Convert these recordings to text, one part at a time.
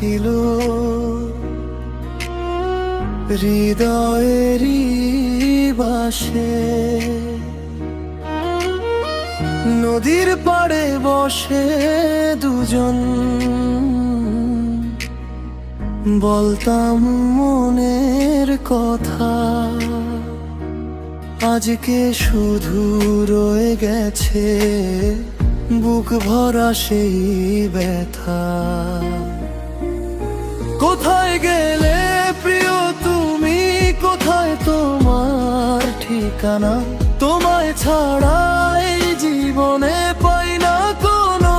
ছিল হৃদয়েরই বাসে। নদীর পাড়ে বসে দুজন বলতাম মনের কথা। আজকে শুধু রয়ে গেছে বুক ভরা সেই ব্যথা। কোথায় গেলে প্রিয় তুমি, কোথায় তোমার ঠিকানা? তোমায় ছাড়া এই জীবনে পাই না কোনো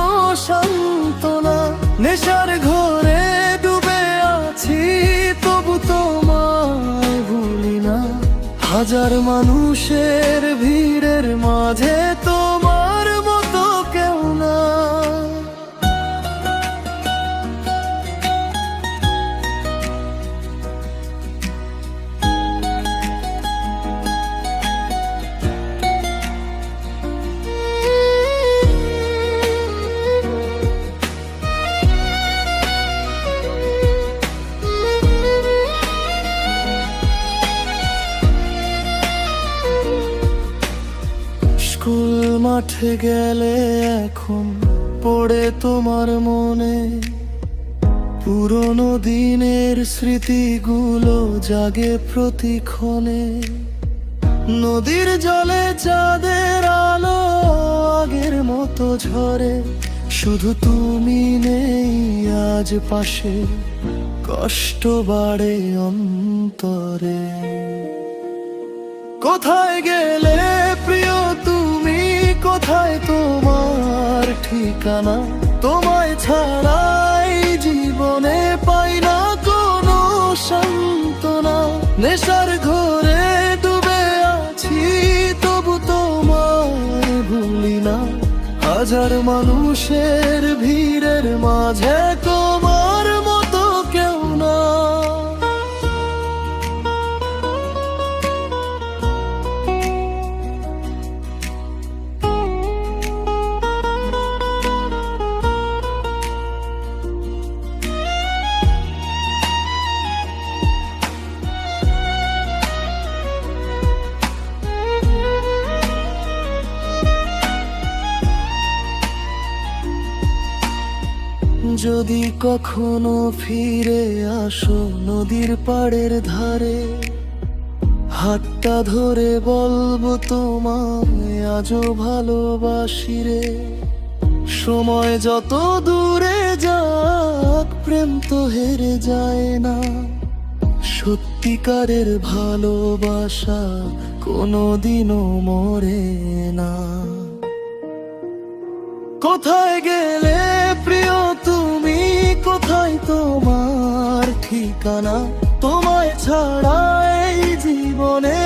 সান্ত্বনা। নেশার ঘরে ডুবে আছি তবু তোমায় ভুলি না। হাজার মানুষের ভিড়ের মাঝে তোমার মতো কেউ না। স্কুল মাঠে গেলে এখন পড়ে তোমার মনে পুরনো দিনের স্মৃতিগুলো জাগে প্রতিক্ষণে। নদীর জলে চাঁদের আলো আগের মতো ঝরে, শুধু তুমি নেই আজ পাশে, কষ্ট বাড়ে অন্তরে। কোথায় গেলে প্রিয় তুমি, কোথায় তোমার ঠিকানা? তোমায় ছাড়া এই জীবনে পাই না কোনো সান্ত্বনা। নেশার ঘরে ডুবে আছি তবু তোমায় ভুলি না। হাজার মানুষের ভিড়ের মাঝে তোমার মতো কেউ না। যদি কখনো ফিরে আসো নদীর পাড়ের ধারে, হাতটা ধরে বলবো তোমায় আজও ভালোবাসি রে। সময় যত দূরে যাক প্রেম তো হেরে যায় না। সত্যিকারের ভালোবাসা কোনোদিনও মরে না। কোথায় গেলে প্রিয় তুমি, কোথায় তোমার ঠিকানা? তোমায় ছাড়া এই জীবনে